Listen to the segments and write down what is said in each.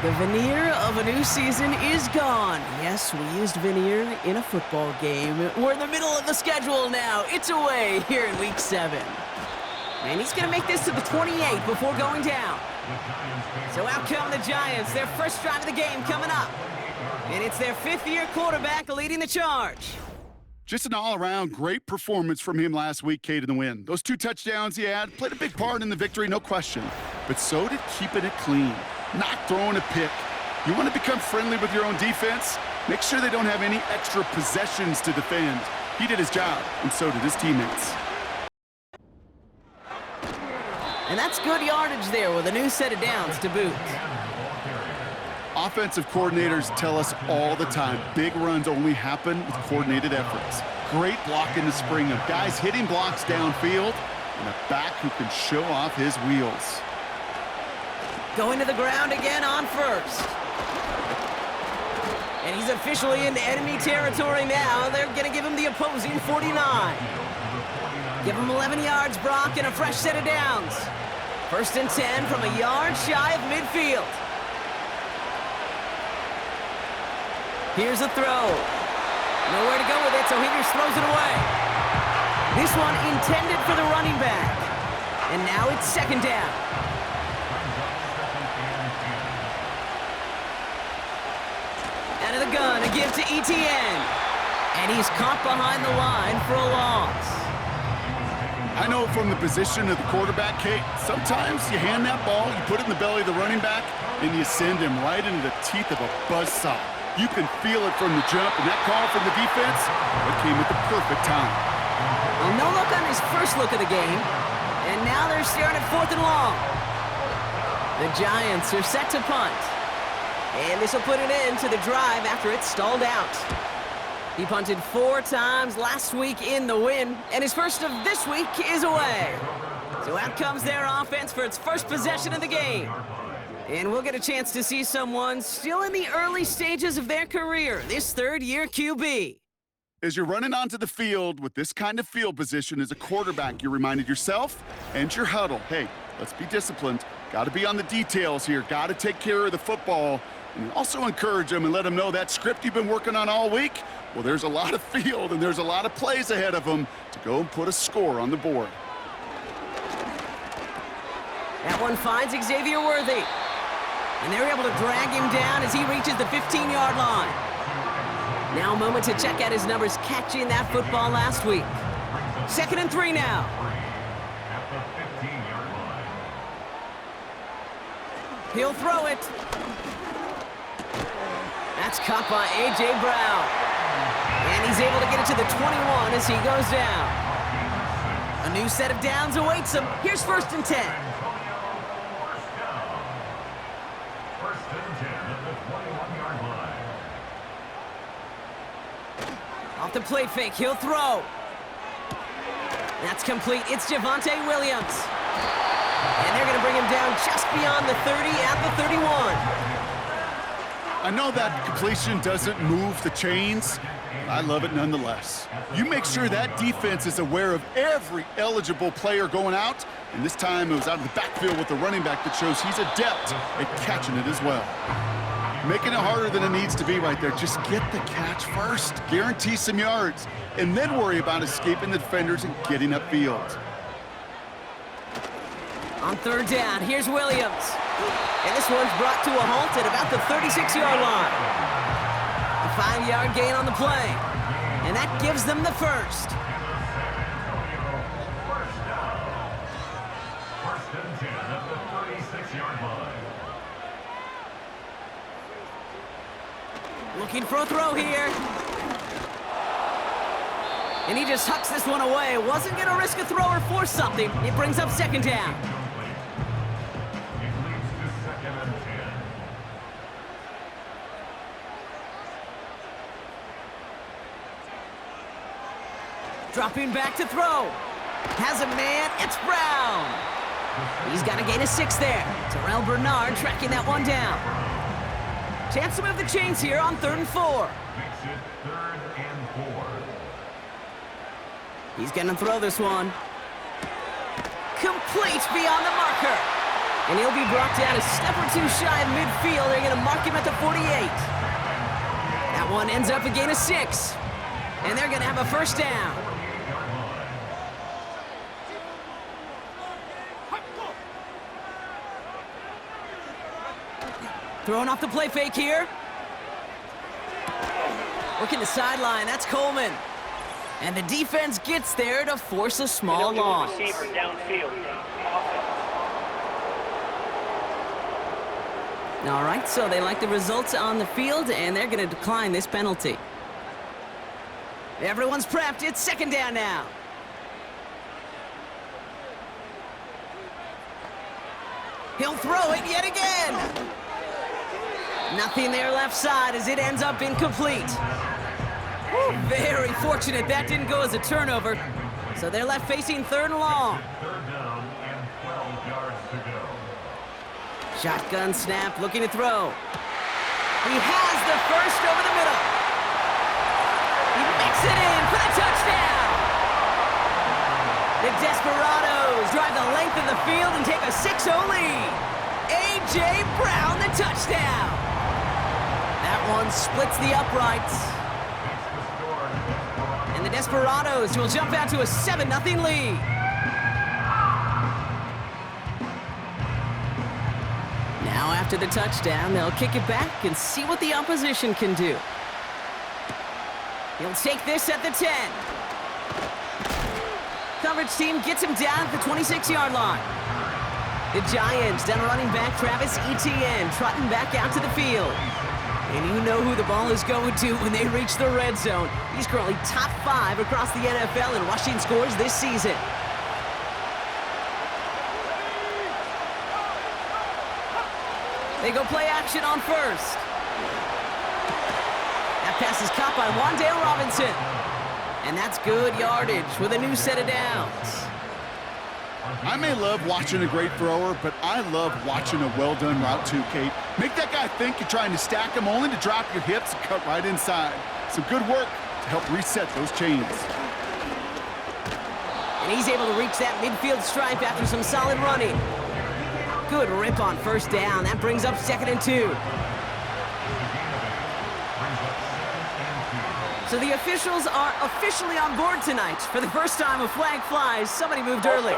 The veneer of a new season is gone. Yes, we used veneer in a football game. We're in the middle of the schedule now. It's away here in Week 7. And he's going to make this to the 28 before going down. So out come the Giants, their first drive of the game coming up. And it's their fifth-year quarterback leading the charge. Just an all-around great performance from him last week, Kate, in the win. Those 2 touchdowns he had played a big part in the victory, no question. But so did keeping it clean, not throwing a pick. You want to become friendly with your own defense? Make sure they don't have any extra possessions to defend. He did his job, and so did his teammates. And that's good yardage there with a new set of downs to boot. Offensive coordinators tell us all the time, big runs only happen with coordinated efforts. Great block in the spring of guys hitting blocks downfield and a back who can show off his wheels. Going to the ground again on first. And he's officially into enemy territory now. They're going to give him the opposing 49. Give him 11 yards, Brock, and a fresh set of downs. 1st and 10 from a yard shy of midfield. Here's a throw. Nowhere to go with it, so Higgins throws it away. This one intended for the running back. And now it's 2nd down. Out of the gun, a give to ETN. And he's caught behind the line for a loss. I know from the position of the quarterback, Kate, sometimes you hand that ball, you put it in the belly of the running back, and you send him right into the teeth of a buzzsaw. You can feel it from the jump, and that call from the defense, that came at the perfect time. Well, no look on his first look of the game, and now they're staring at 4th and long. The Giants are set to punt, and this will put an end to the drive after it stalled out. He punted 4 times last week in the win, and his first of this week is away. So out comes their offense for its first possession of the game. And we'll get a chance to see someone still in the early stages of their career, this 3rd-year QB. As you're running onto the field with this kind of field position as a quarterback, you're reminded yourself and your huddle, hey, let's be disciplined. Got to be on the details here. Got to take care of the football. And also encourage them and let them know that script you've been working on all week, well, there's a lot of field and there's a lot of plays ahead of them to go and put a score on the board. That one finds Xavier Worthy. And they're able to drag him down as he reaches the 15-yard line. Now a moment to check out his numbers catching that football last week. 2nd and 3 now. He'll throw it. That's caught by A.J. Brown. And he's able to get it to the 21 as he goes down. A new set of downs awaits him. Here's 1st and 10. Off the play fake, he'll throw. That's complete. It's Javonte Williams. And they're going to bring him down just beyond the 30 at the 31. I know that completion doesn't move the chains. I love it nonetheless. You make sure that defense is aware of every eligible player going out, and this time it was out of the backfield with the running back that shows he's adept at catching it as well. Making it harder than it needs to be right there. Just get the catch first. Guarantee some yards, and then worry about escaping the defenders and getting upfield. On 3rd down, here's Williams. And this one's brought to a halt at about the 36-yard line. A 5-yard gain on the play. And that gives them the first. Looking for a throw here. And he just hucks this one away. Wasn't going to risk a throw or force something. It brings up 2nd down. Dropping back to throw. Has a man. It's Brown. He's got a gain of 6 there. Terrell Bernard tracking that one down. Chance to move the chains here on 3rd and 4. He's going to throw this one. Complete beyond the marker. And he'll be brought down a step or two shy of midfield. They're going to mark him at the 48. That one ends up a gain of 6. And they're going to have a first down. Throwing off the play fake here. Working the sideline, that's Coleman. And the defense gets there to force a small loss. Receiver downfield. All right, so they like the results on the field, and they're going to decline this penalty. Everyone's prepped. It's second down now. He'll throw it yet again. Nothing there left side as it ends up incomplete. Very fortunate that didn't go as a turnover. So they're left facing third and long. Third down and 12 yards to go. Shotgun snap, looking to throw. He has the first over the middle. He makes it in for the touchdown. The Desperados drive the length of the field and take a 6-0 lead. A.J. Brown, the touchdown. That one splits the uprights. And the Desperados will jump out to a 7-0 lead. Now after the touchdown, they'll kick it back and see what the opposition can do. He'll take this at the 10. Coverage team gets him down at the 26-yard line. The Giants down running back Travis Etienne trotting back out to the field. And you know who the ball is going to when they reach the red zone. He's currently top 5 across the NFL in rushing scores this season. They go play action on first. That pass is caught by Wan'Dale Robinson. And that's good yardage with a new set of downs. I may love watching a great thrower, but I love watching a well-done route too, Kate. Make that guy think you're trying to stack him only to drop your hips and cut right inside. Some good work to help reset those chains. And he's able to reach that midfield stripe after some solid running. Good rip on first down. That brings up 2nd and 2. So the officials are officially on board tonight. For the first time a flag flies, somebody moved early.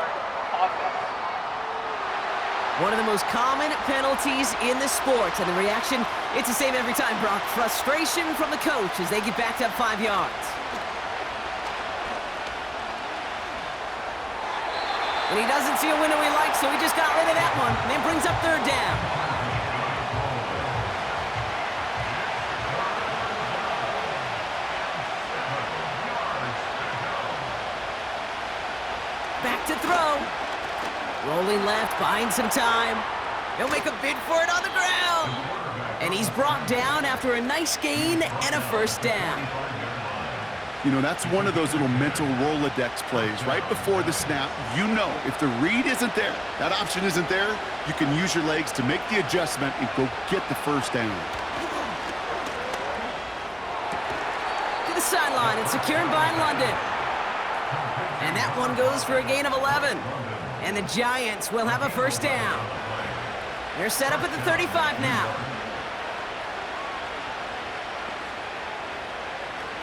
One of the most common penalties in the sport, and the reaction, it's the same every time, Brock. Frustration from the coach as they get backed up 5 yards. And he doesn't see a window he likes, so he just got rid of that one, and then brings up third down. Back to throw. Rolling left, buying some time. He'll make a bid for it on the ground. And he's brought down after a nice gain and a first down. You know, that's one of those little mental Rolodex plays. Right before the snap, you know if the read isn't there, that option isn't there, you can use your legs to make the adjustment and go get the first down. To the sideline and secured by London. And that one goes for a gain of 11. And the Giants will have a first down. They're set up at the 35 now.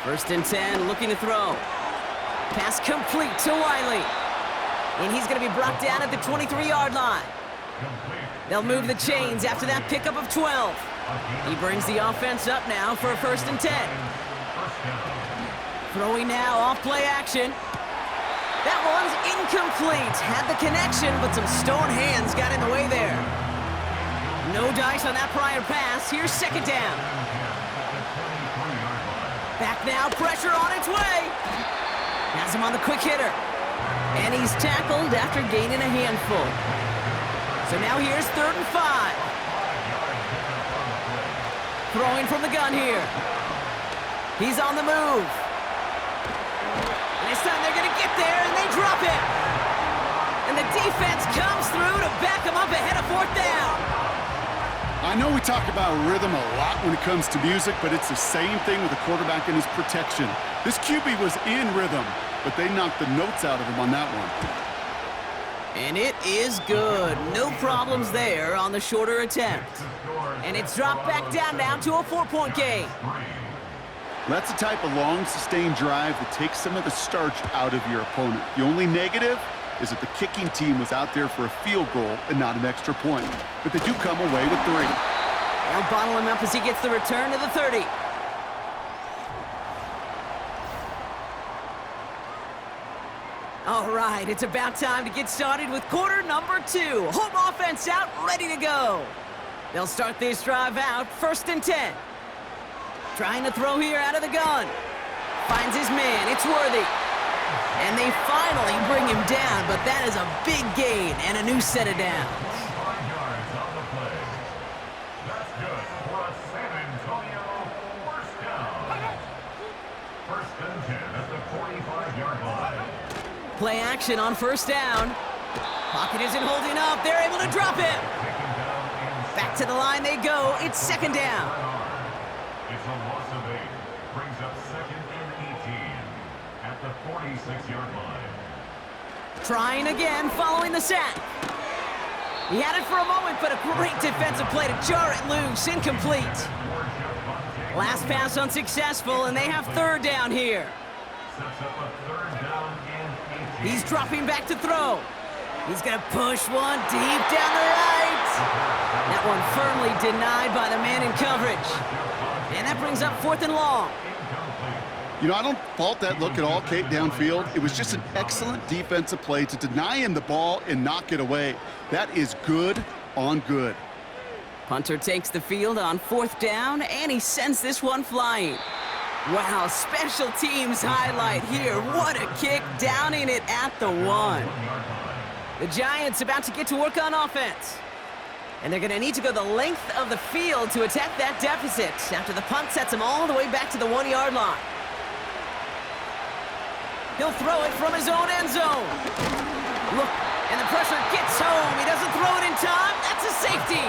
1st and 10, looking to throw. Pass complete to Wiley. And he's going to be brought down at the 23-yard line. They'll move the chains after that pickup of 12. He brings the offense up now for a 1st and 10. Throwing now off play action. That one's incomplete. Had the connection, but some stone hands got in the way there. No dice on that prior pass. Here's 2nd down. Back now, pressure on its way. Has him on the quick hitter. And he's tackled after gaining a handful. So now here's 3rd and 5. Throwing from the gun here. He's on the move. And this time they're going to get there, and they drop it. And the defense comes through to back them up ahead of 4th down. I know we talk about rhythm a lot when it comes to music, but it's the same thing with the quarterback and his protection. This QB was in rhythm, but they knocked the notes out of him on that one. And it is good. No problems there on the shorter attempt. And it's dropped back down now to a 4-point game. That's the type of long, sustained drive that takes some of the starch out of your opponent. The only negative is that the kicking team was out there for a field goal and not an extra point. But they do come away with 3. They'll bottle him up as he gets the return to the 30. All right, it's about time to get started with quarter number 2. Home offense out, ready to go. They'll start this drive out, 1st and 10. Trying to throw here out of the gun. Finds his man, it's Worthy. And they finally bring him down, but that is a big gain and a new set of downs. 5 yards on the play. That's good for a San Antonio first down. 1st and 10 at the 45-yard line. Play action on 1st down. Pocket isn't holding up. They're able to drop him. Back to the line they go. It's 2nd down. It's a loss of 8. Brings up 2nd and 18 at the 46-yard line. Trying again following the sack. He had it for a moment, but a great defensive play to jar it loose. Incomplete. Last pass unsuccessful, and they have 3rd down here. Sets up a 3rd down and 18. He's dropping back to throw. He's going to push one deep down the right. That one firmly denied by the man in coverage. And that brings up 4th and long. You know, I don't fault that look at all, Kate, downfield. It was just an excellent defensive play to deny him the ball and knock it away. That is good on good. Punter takes the field on 4th down, and he sends this one flying. Wow, special teams highlight here. What a kick, downing it at the 1. The Giants about to get to work on offense. And they're going to need to go the length of the field to attack that deficit after the punt sets them all the way back to the 1-yard line. He'll throw it from his own end zone. Look, and the pressure gets home. He doesn't throw it in time. That's a safety.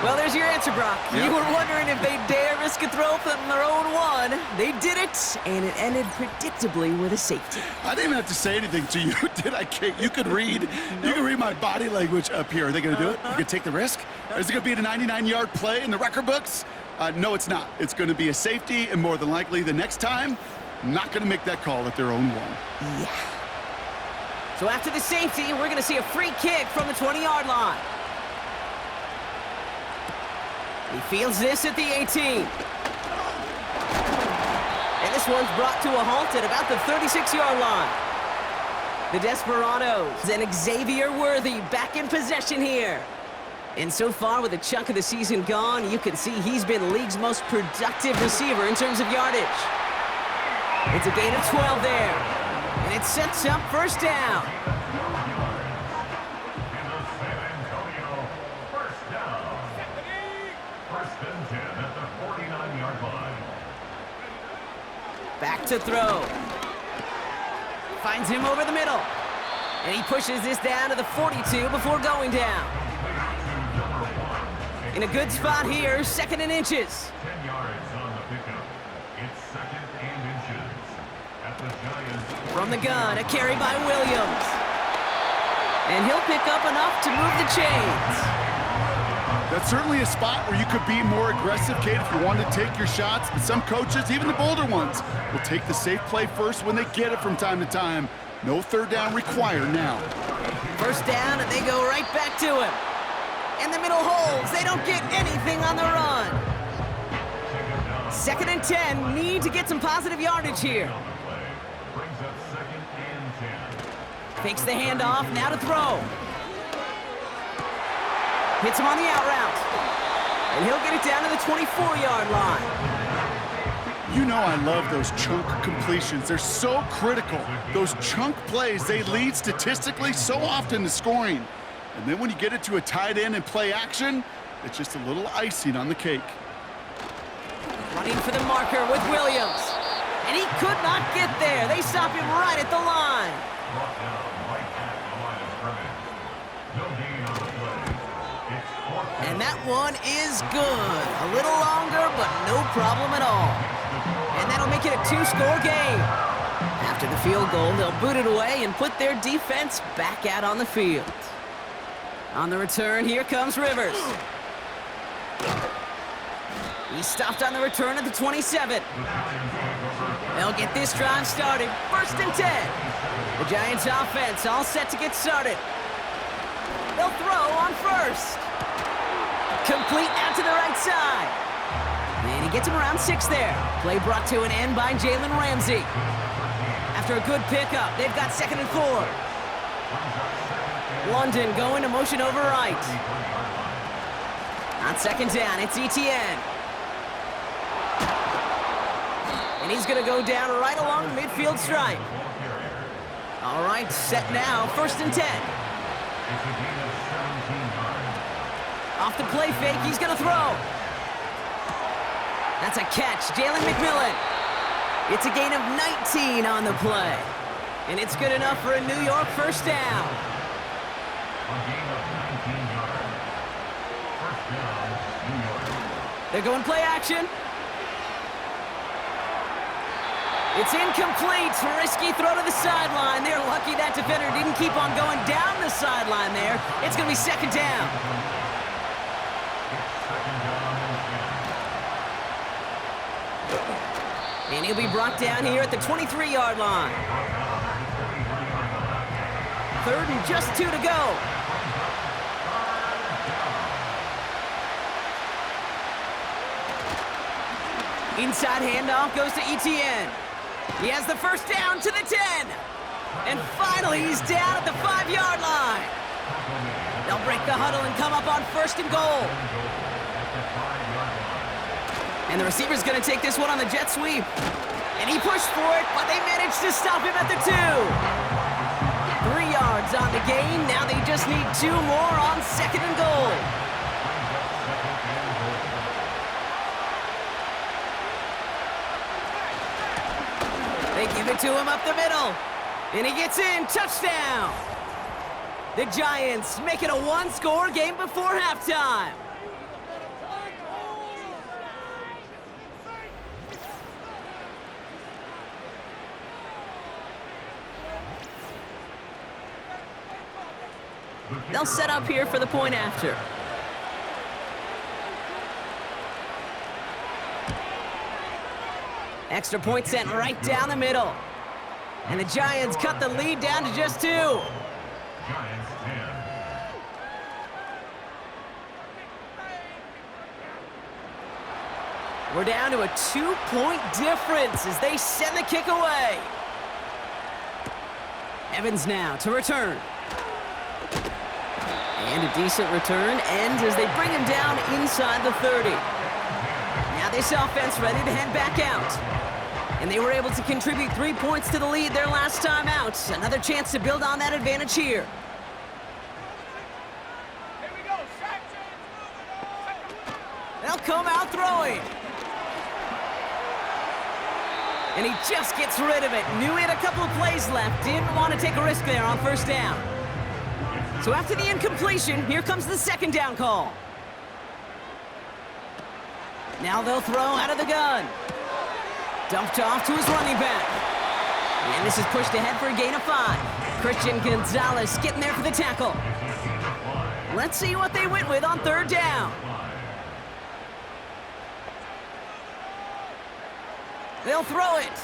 Well, there's your answer, Brock. Yep. You were wondering if they'd dare risk a throw from their own 1. They did it, and it ended predictably with a safety. I didn't even have to say anything to you, did I, Kate? You could read. You can read my body language up here. Are they going to do it? You going to take the risk? Is it going to be a 99-yard play in the record books? No, it's not. It's going to be a safety, and more than likely the next time, not going to make that call at their own 1. Yeah. So after the safety, we're going to see a free kick from the 20-yard line. He fields this at the 18. And this one's brought to a halt at about the 36-yard line. The Desperados and Xavier Worthy back in possession here. And so far, with a chunk of the season gone, you can see he's been the league's most productive receiver in terms of yardage. It's a gain of 12 there. And it sets up 1st down. Back to throw. Finds him over the middle. And he pushes this down to the 42 before going down. In a good spot here, 2nd and inches. 10 yards on the pickup. It's 2nd and inches at the Giants. From the gun, a carry by Williams. And he'll pick up enough to move the chains. That's certainly a spot where you could be more aggressive, Kate, if you wanted to take your shots. But some coaches, even the bolder ones, will take the safe play first when they get it from time to time. No 3rd down required now. 1st down, and they go right back to him. And the middle holds. They don't get anything on the run. 2nd and 10. Need to get some positive yardage here. Brings up 2nd and 10. Fakes the handoff. Now to throw. Hits him on the out route. And he'll get it down to the 24-yard line. You know I love those chunk completions. They're so critical. Those chunk plays, they lead statistically so often to scoring. And then when you get it to a tight end and play action, it's just a little icing on the cake. Running for the marker with Williams. And he could not get there. They stop him right at the line. Brought down right at the line of scrimmage. No gain on the play. It's 4th. And that one is good. A little longer, but no problem at all. And that'll make it a 2-score game. After the field goal, they'll boot it away and put their defense back out on the field. On the return, here comes Rivers. He's stopped on the return at the 27. They'll get this drive started. 1st and 10. The Giants offense all set to get started. They'll throw on 1st. Complete out to the right side. And he gets him around 6 there. Play brought to an end by Jalen Ramsey. After a good pickup, they've got 2nd and 4. London going to motion over right. On 2nd down, it's Etienne. And he's going to go down right along the midfield stripe. All right, set now, 1st and 10. Off the play fake, he's going to throw. That's a catch, Jalen McMillan. It's a gain of 19 on the play. And it's good enough for a New York 1st down. They're going play action. It's incomplete. Risky throw to the sideline. They're lucky that defender didn't keep on going down the sideline there. It's going to be 2nd down. And he'll be brought down here at the 23-yard line. 3rd and just 2 to go. Inside handoff goes to Etienne. He has the 1st down to the 10. And finally, he's down at the 5-yard line. They'll break the huddle and come up on 1st and goal. And the receiver's going to take this one on the jet sweep. And he pushed for it, but they managed to stop him at the 2. 3 yards on the gain. Now they just need 2 more on 2nd and goal. They give it to him up the middle. And he gets in. Touchdown. The Giants make it a 1-score game before halftime. They'll set up here for the point after. Extra point sent right down the middle. And the Giants cut the lead down to just 2. Giants 10. We're down to a 2-point difference as they send the kick away. Evans now to return. And a decent return ends as they bring him down inside the 30. Now this offense ready to head back out. And they were able to contribute 3 points to the lead their last time out. Another chance to build on that advantage here. They'll come out throwing. And he just gets rid of it. Knew he had a couple of plays left. Didn't want to take a risk there on 1st down. So after the incompletion, here comes the 2nd down call. Now they'll throw out of the gun. Dumped off to his running back. And this is pushed ahead for a gain of 5. Christian Gonzalez getting there for the tackle. Let's see what they went with on 3rd down. They'll throw it.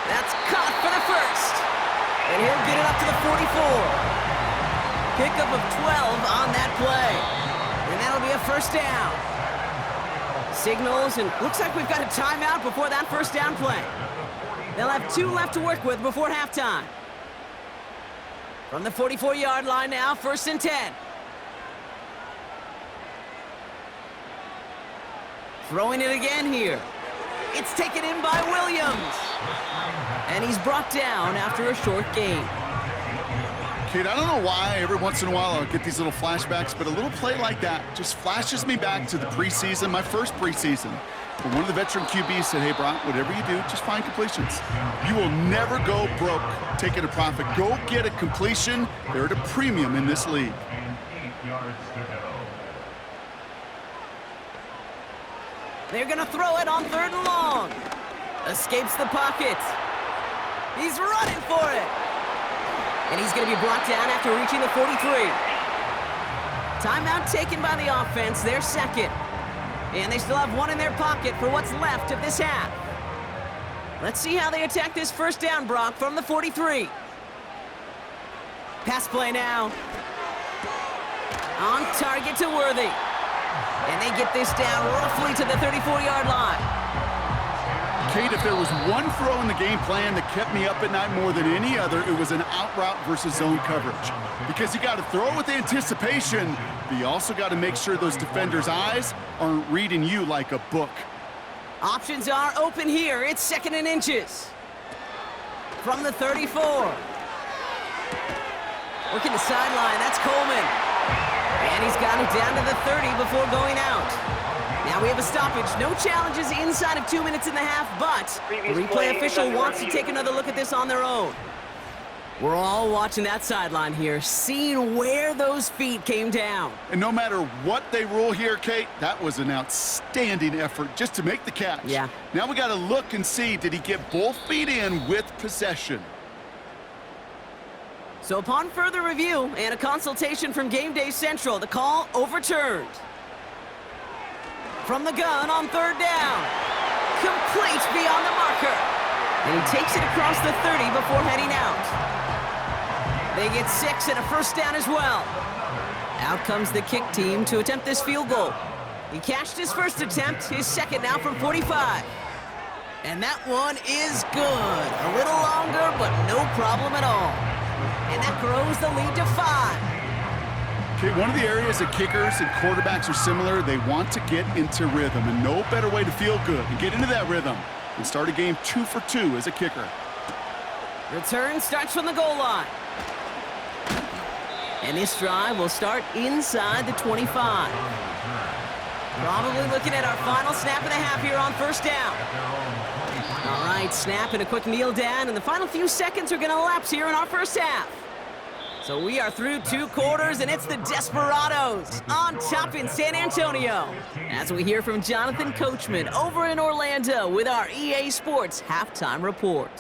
That's caught for the 1st. And he'll get it up to the 44. Pickup of 12 on that play. And that'll be a 1st down. Signals, and looks like we've got a timeout before that 1st down play. They'll have 2 left to work with before halftime. From the 44-yard line now, 1st and 10. Throwing it again here. It's taken in by Williams. And he's brought down after a short gain. Kate, I don't know why every once in a while I'll get these little flashbacks, but a little play like that just flashes me back to the preseason, my first preseason. When one of the veteran QBs said, hey, Brock, whatever you do, just find completions. You will never go broke taking a profit. Go get a completion. They're at a premium in this league. And 8 yards to go. They're going to throw it on 3rd and long. Escapes the pocket. He's running for it. And he's going to be brought down after reaching the 43. Timeout taken by the offense, their second. And they still have one in their pocket for what's left of this half. Let's see how they attack this first down, Brock, from the 43. Pass play now. On target to Worthy. And they get this down roughly to the 34-yard line. Kate, if there was one throw in the game plan that kept me up at night more than any other, it was an out route versus zone coverage. Because you got to throw with anticipation, but you also got to make sure those defenders' eyes aren't reading you like a book. Options are open here. It's 2nd and inches. From the 34. Working the sideline, that's Coleman. And he's got it down to the 30 before going out. Now we have a stoppage. No challenges inside of 2 minutes and a half, but the replay official wants to take another look at this on their own. We're all watching that sideline here, seeing where those feet came down. And no matter what they rule here, Kate, that was an outstanding effort just to make the catch. Yeah. Now we got to look and see, did he get both feet in with possession? So upon further review and a consultation from Game Day Central, the call overturned. From the gun on 3rd down. Complete beyond the marker. And he takes it across the 30 before heading out. They get 6 and a first down as well. Out comes the kick team to attempt this field goal. He cashed his first attempt, his second now from 45. And that one is good. A little longer, but no problem at all. And that grows the lead to 5. Okay, one of the areas that kickers and quarterbacks are similar, they want to get into rhythm, and no better way to feel good and get into that rhythm than start a game 2 for 2 as a kicker. Return starts from the goal line. And this drive will start inside the 25. Probably looking at our final snap and a half here on 1st down. All right, snap and a quick kneel down, and the final few seconds are going to elapse here in our first half. So we are through 2 quarters, and it's the Desperados on top in San Antonio. As we hear from Jonathan Coachman over in Orlando with our EA Sports Halftime Report.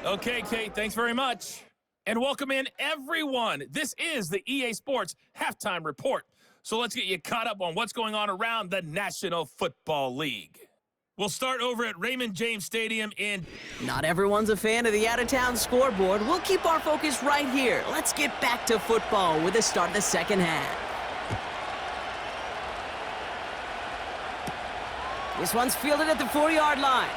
Okay, Kate, thanks very much. And welcome in, everyone. This is the EA Sports Halftime Report. So let's get you caught up on what's going on around the National Football League. We'll start over at Raymond James Stadium in... Not everyone's a fan of the out-of-town scoreboard. We'll keep our focus right here. Let's get back to football with the start of the second half. This one's fielded at the 4-yard line.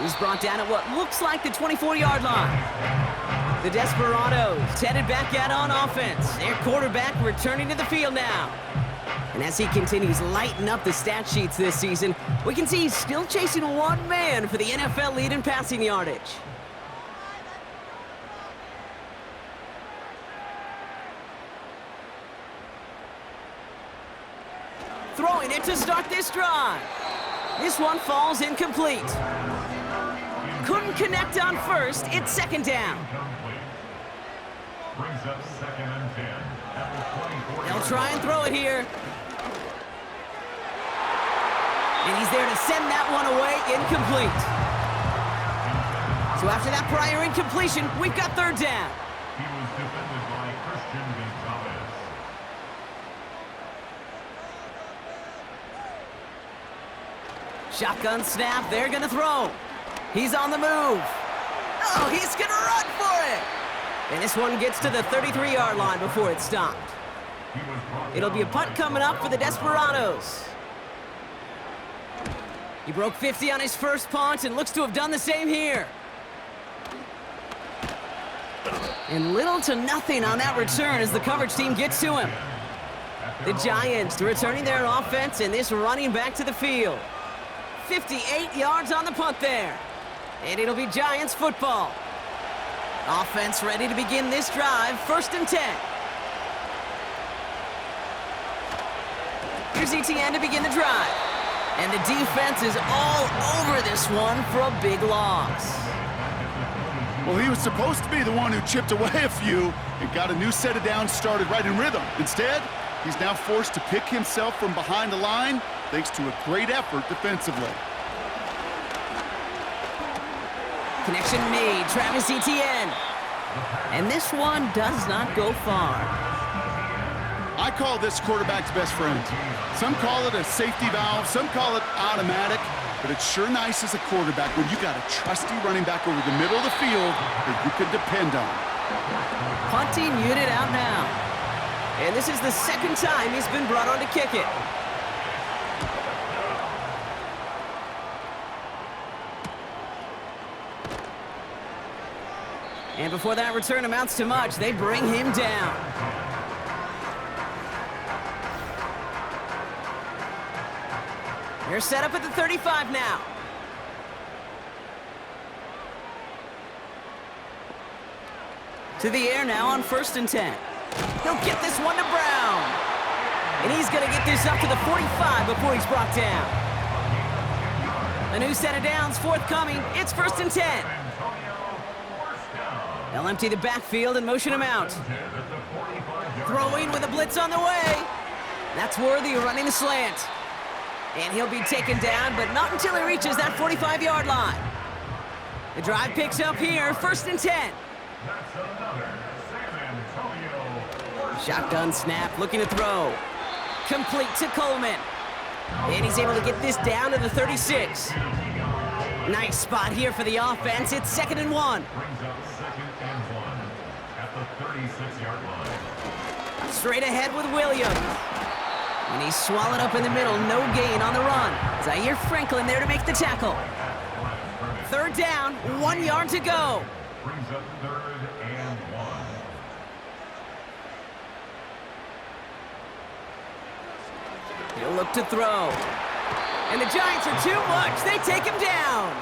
He's brought down at what looks like the 24-yard line. The Desperados headed back out on offense. Their quarterback returning to the field now. And as he continues lighting up the stat sheets this season, we can see he's still chasing one man for the NFL lead in passing yardage. Throwing it to start this drive. This one falls incomplete. Couldn't connect on first. It's 2nd down. Brings up 2nd and 10 at the 24. They'll try and throw it here. And he's there to send that one away, incomplete. So after that prior incompletion, we've got 3rd down. He was defended by Christian Gonzalez. Shotgun snap, they're gonna throw. He's on the move. Oh, he's gonna run for it. And this one gets to the 33-yard line before it's stopped. It'll be a punt coming up for the Desperados. He broke 50 on his first punt and looks to have done the same here. And little to nothing on that return as the coverage team gets to him. The Giants returning their offense and this running back to the field. 58 yards on the punt there. And it'll be Giants football. Offense ready to begin this drive, 1st and 10. Here's ETN to begin the drive. And the defense is all over this one for a big loss. Well, he was supposed to be the one who chipped away a few and got a new set of downs started right in rhythm. Instead, he's now forced to pick himself from behind the line thanks to a great effort defensively. Connection made, Travis Etienne. And this one does not go far. I call this quarterback's best friend. Some call it a safety valve, some call it automatic, but it's sure nice as a quarterback when you got a trusty running back over the middle of the field that you can depend on. Punting unit out now. And this is the second time he's been brought on to kick it. And before that return amounts to much, they bring him down. They're set up at the 35 now. To the air now on 1st and 10. He'll get this one to Brown. And he's going to get this up to the 45 before he's brought down. A new set of downs forthcoming. It's 1st and 10. They'll empty the backfield and motion him out. Throwing with a blitz on the way. That's Worthy running the slant. And he'll be taken down, but not until he reaches that 45-yard line. The drive picks up here, 1st and 10. Shotgun snap, looking to throw. Complete to Coleman. And he's able to get this down to the 36. Nice spot here for the offense. It's 2nd and 1. Straight ahead with Williams. And he's swallowed up in the middle. No gain on the run. Zaire Franklin there to make the tackle. 3rd down, 1 yard to go. Brings up 3rd and 1. He'll look to throw. And the Giants are too much. They take him down.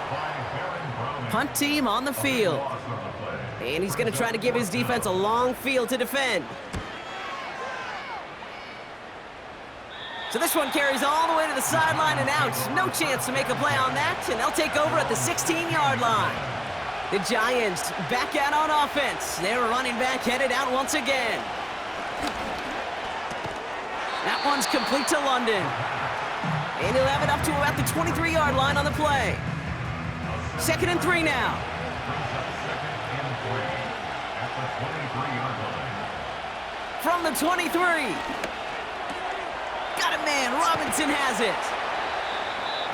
Punt team on the field. And he's going to try to give his defense a long field to defend. So this one carries all the way to the sideline and out. No chance to make a play on that, and they'll take over at the 16-yard line. The Giants back out on offense. Their running back headed out once again. That one's complete to London. And he'll have it up to about the 23-yard line on the play. 2nd and 3 now. From the 23. Got it, man. Robinson has it.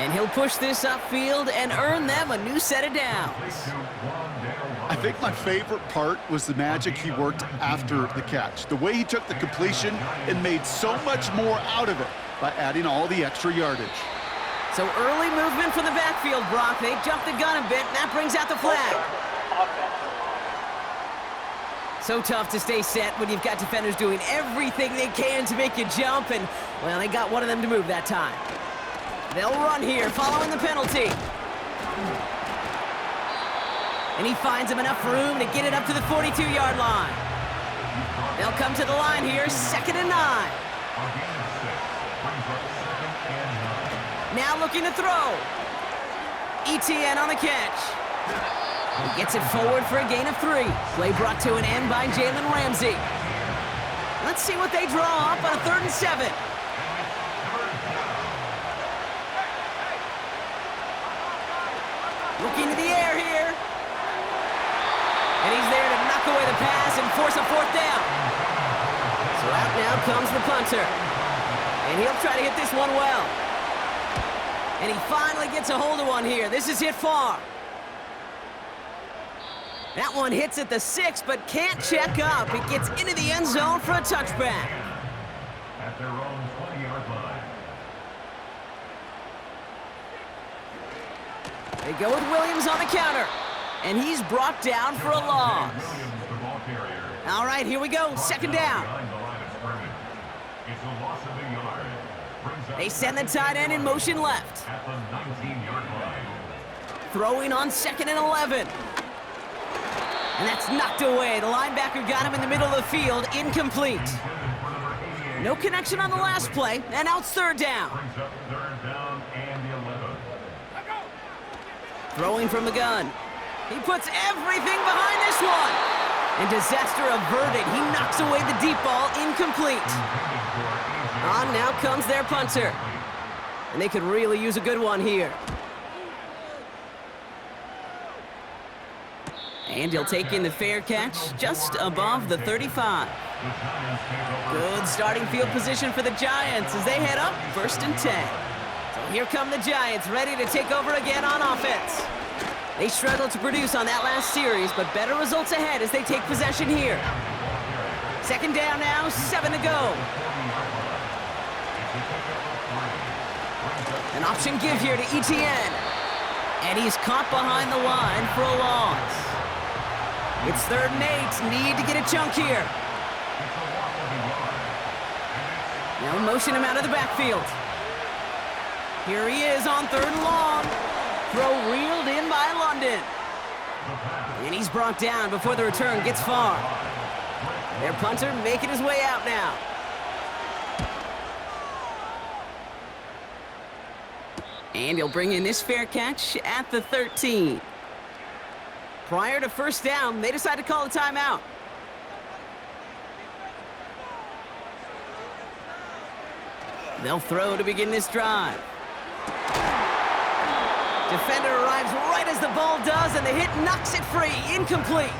And he'll push this upfield and earn them a new set of downs. I think my favorite part was the magic he worked after the catch. The way he took the completion and made so much more out of it by adding all the extra yardage. So early movement from the backfield, Brock. They jumped the gun a bit, and that brings out the flag. So tough to stay set when you've got defenders doing everything they can to make you jump, and, well, they got one of them to move that time. They'll run here, following the penalty. And he finds him enough room to get it up to the 42-yard line. They'll come to the line here, 2nd and 9. Now looking to throw. Etienne on the catch. He gets it forward for a gain of 3. Play brought to an end by Jalen Ramsey. Let's see what they draw up on a 3rd and 7. Looking to the air here. And he's there to knock away the pass and force a 4th down. So out now comes the punter. And he'll try to hit this one well. And he finally gets a hold of one here. This is hit far. That one hits at the 6, but can't check up. It gets into the end zone for a touchback. At their own 20-yard line. They go with Williams on the counter. And he's brought down for a loss. All right, here we go. 2nd down. They send the tight end in motion left. Throwing on 2nd and 11. And that's knocked away. The linebacker got him in the middle of the field. Incomplete. No connection on the last play. And now it's 3rd down. Throwing from the gun. He puts everything behind this one. And disaster averted. He knocks away the deep ball. Incomplete. On now comes their punter. And they could really use a good one here. And he'll take in the fair catch just above the 35. Good starting field position for the Giants as they head up 1st and 10. So here come the Giants, ready to take over again on offense. They struggled to produce on that last series, but better results ahead as they take possession here. 2nd down now, 7 to go. An option give here to Etienne. And he's caught behind the line for a loss. It's 3rd and 8. Need to get a chunk here. Now motion him out of the backfield. Here he is on 3rd and long. Throw reeled in by London. And he's brought down before the return gets far. Their punter making his way out now. And he'll bring in this fair catch at the 13. Prior to 1st down, they decide to call a timeout. They'll throw to begin this drive. Defender arrives right as the ball does, and the hit knocks it free. Incomplete.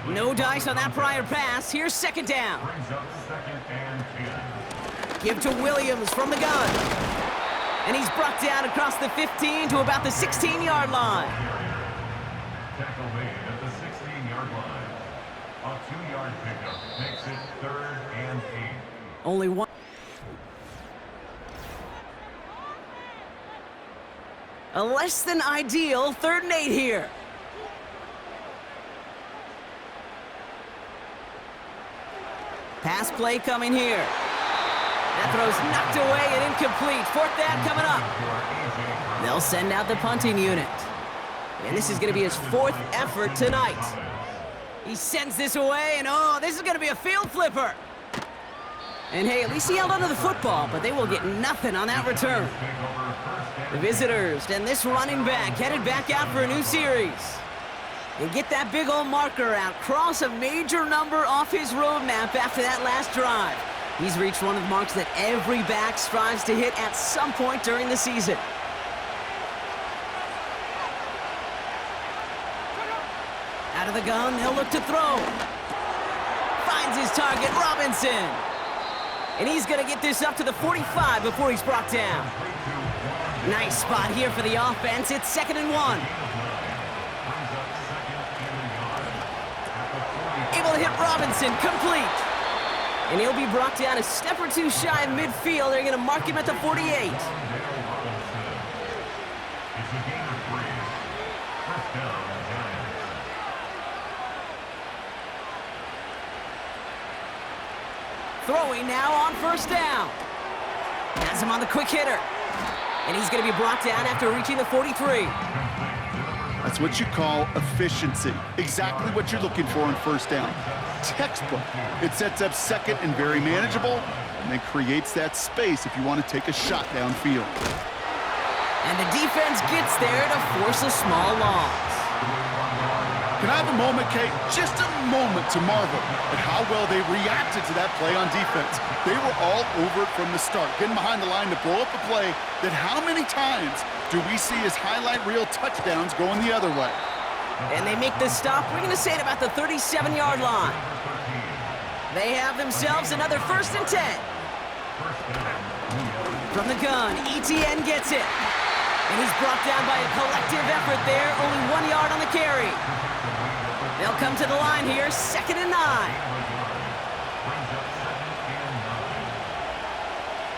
No dice on that prior pass. Here's 2nd down. Give to Williams from the gun. And he's brought down across the 15 to about the 16-yard line. Tackle made at the 16-yard line. A 2-yard pickup makes it 3rd and 8. Only one. A less than ideal 3rd and 8 here. Pass play coming here. That throw's knocked away and incomplete. 4th down coming up. They'll send out the punting unit. And this is going to be his 4th effort tonight. He sends this away, and oh, this is going to be a field flipper. And hey, at least he held onto the football, but they will get nothing on that return. The visitors and this running back headed back out for a new series. They get that big old marker out, cross a major number off his roadmap after that last drive. He's reached one of the marks that every back strives to hit at some point during the season. Out of the gun, they'll look to throw. Finds his target, Robinson. And he's going to get this up to the 45 before he's brought down. Nice spot here for the offense. It's 2nd and 1. Able to hit Robinson, complete. And he'll be brought down a step or two shy of midfield. They're going to mark him at the 48. Throwing now on 1st down. Has him on the quick hitter. And he's going to be brought down after reaching the 43. That's what you call efficiency. Exactly what you're looking for on 1st down. Textbook. It sets up 2nd and very manageable, and then creates that space if you want to take a shot downfield. And the defense gets there to force a small loss. Can I have a moment, Kate? Just a moment to marvel at how well they reacted to that play on defense. They were all over it from the start, getting behind the line to blow up a play that how many times do we see as highlight reel touchdowns going the other way? And they make the stop, we're going to say at about the 37-yard line. They have themselves another 1st and 10. From the gun, Etienne gets it. And he's brought down by a collective effort there, only 1 yard on the carry. They'll come to the line here, 2nd and 9.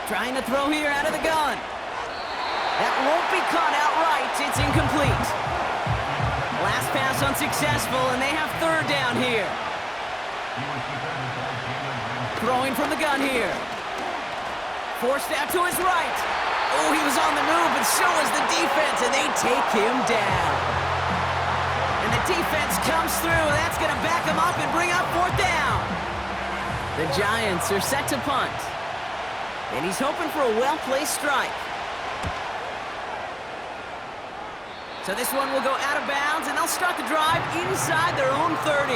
Trying to throw here out of the gun. That won't be caught outright. It's incomplete. Last pass unsuccessful, and they have 3rd down here. Throwing from the gun here. Forced out to his right. Oh, he was on the move, but so was the defense, and they take him down. And the defense comes through. That's going to back him up and bring up 4th down. The Giants are set to punt. And he's hoping for a well-placed strike. So this one will go out of bounds, and they'll start the drive inside their own 30.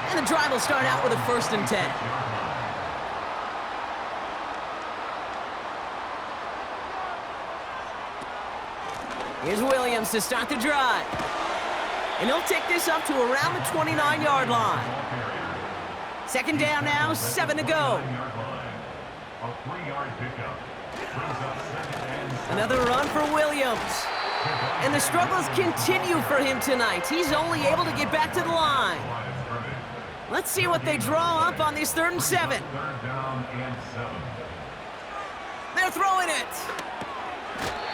And the drive will start out with a 1st and 10. Here's Williams to start the drive. And he'll take this up to around the 29-yard line. Second down now, 7 to go. A 3-yard pickup. Another run for Williams. And the struggles continue for him tonight. He's only able to get back to the line. Let's see what they draw up on this 3rd and 7. Third down and 7. They're throwing it.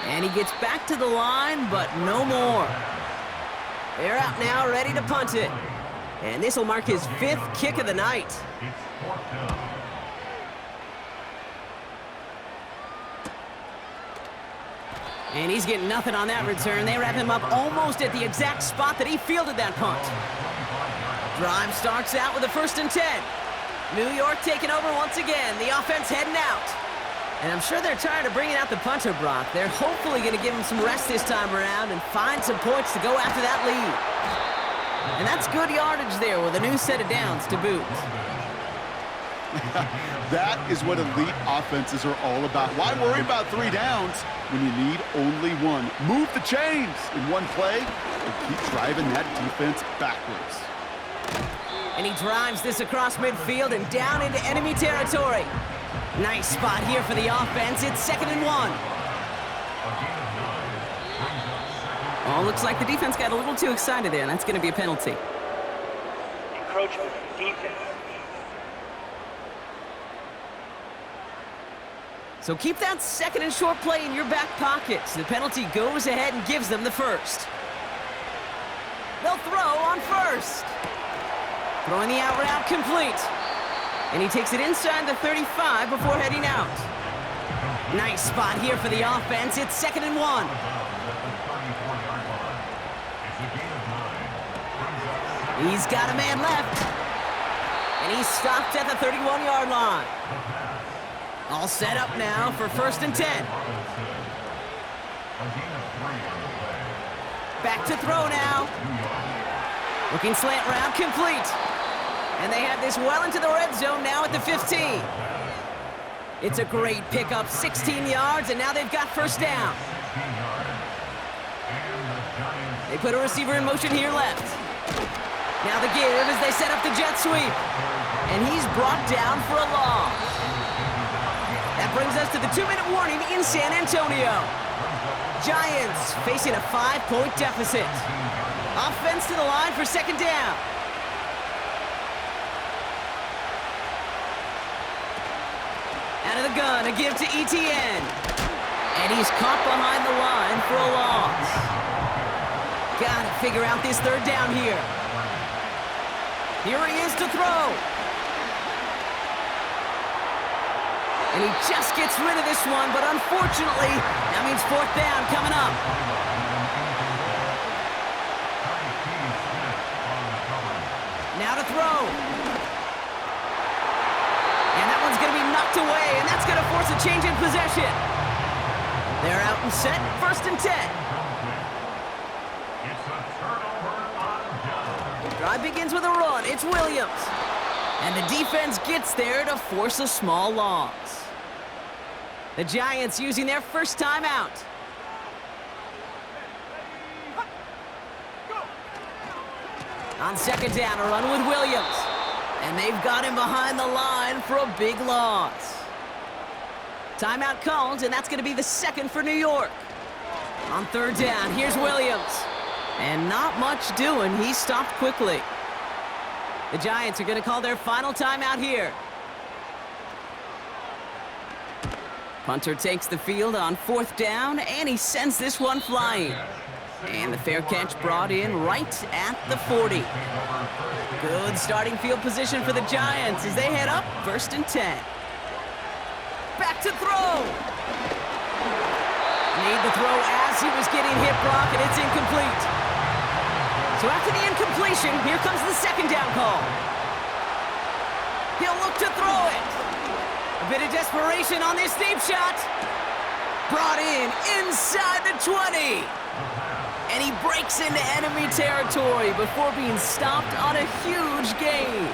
And he gets back to the line, but no more. They're out now, ready to punt it. And this will mark his 5th kick of the night. It's 4th down. And he's getting nothing on that return. They wrap him up almost at the exact spot that he fielded that punt. Drive starts out with a 1st and 10. New York taking over once again. The offense heading out. And I'm sure they're tired of bringing out the punter, Brock. They're hopefully going to give him some rest this time around and find some points to go after that lead. And that's good yardage there with a new set of downs to boot. That is what elite offenses are all about. Why worry about 3 downs when you need only 1? Move the chains in one play and keep driving that defense backwards. And he drives this across midfield and down into enemy territory. Nice spot here for the offense. It's 2nd and 1. Oh, looks like the defense got a little too excited there, and that's going to be a penalty. Encroachment, defense. So keep that 2nd and short play in your back pocket. So the penalty goes ahead and gives them the 1st. They'll throw on 1st. Throwing the out route complete. And he takes it inside the 35 before heading out. Nice spot here for the offense. It's 2nd and 1. He's got a man left. And he's stopped at the 31-yard line. All set up now for 1st and 10. Back to throw now. Looking slant route complete. And they have this well into the red zone now at the 15. It's a great pickup, 16 yards, and now they've got 1st down. They put a receiver in motion here left. Now the give as they set up the jet sweep. And he's brought down for a loss. That brings us to the 2-minute warning in San Antonio. Giants facing a 5-point deficit. Offense to the line for 2nd down. Out of the gun, a give to ETN. And he's caught behind the line for a loss. Gotta figure out this 3rd down here. Here he is to throw. And he just gets rid of this one, but unfortunately, that means 4th down coming up. Now to throw. And that one's going to be knocked away, and that's going to force a change in possession. They're out and set, 1st and 10. It's a turnover on down. Drive begins with a run. It's Williams. And the defense gets there to force a small loss. The Giants using their 1st timeout. On 2nd down, a run with Williams. And they've got him behind the line for a big loss. Timeout called, and that's going to be the 2nd for New York. On 3rd down, here's Williams. And not much doing. He stopped quickly. The Giants are going to call their final timeout here. Punter takes the field on 4th down, and he sends this one flying. And the fair catch brought in right at the 40. Good starting field position for the Giants as they head up 1st and 10. Back to throw. Made the throw as he was getting hit, Brock, and it's incomplete. So after the incompletion, here comes the 2nd down call. He'll look to throw it. A bit of desperation on this deep shot. Brought in inside the 20. And he breaks into enemy territory before being stopped on a huge gain.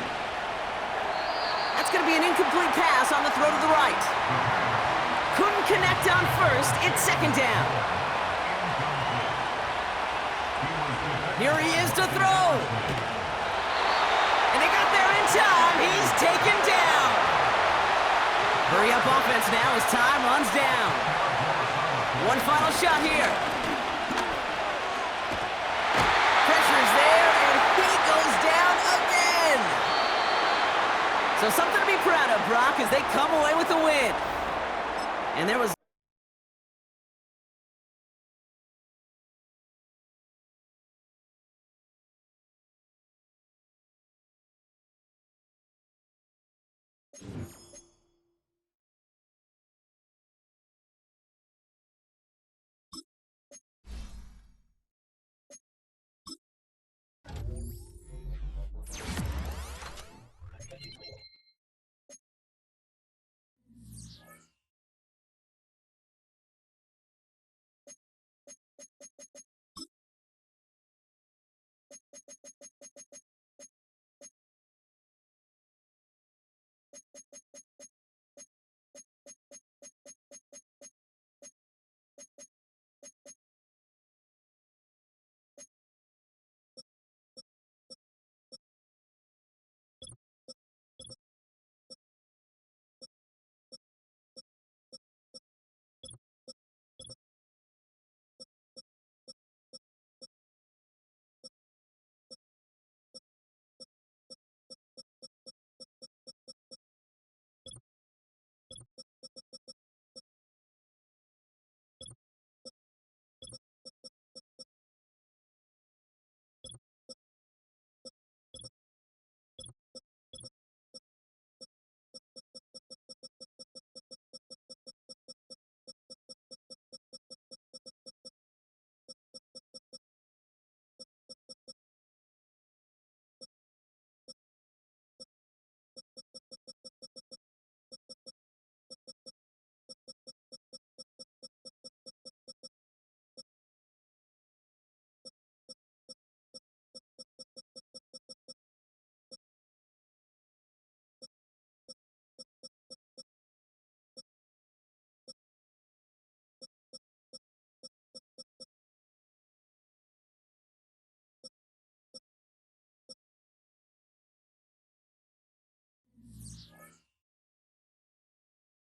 That's going to be an incomplete pass on the throw to the right. Couldn't connect on 1st. It's 2nd down. Here he is to throw. And they got there in time. He's taken down. Hurry up offense now as time runs down. One final shot here. Pressure's there, and he goes down again. So something to be proud of, Brock, as they come away with the win. And there was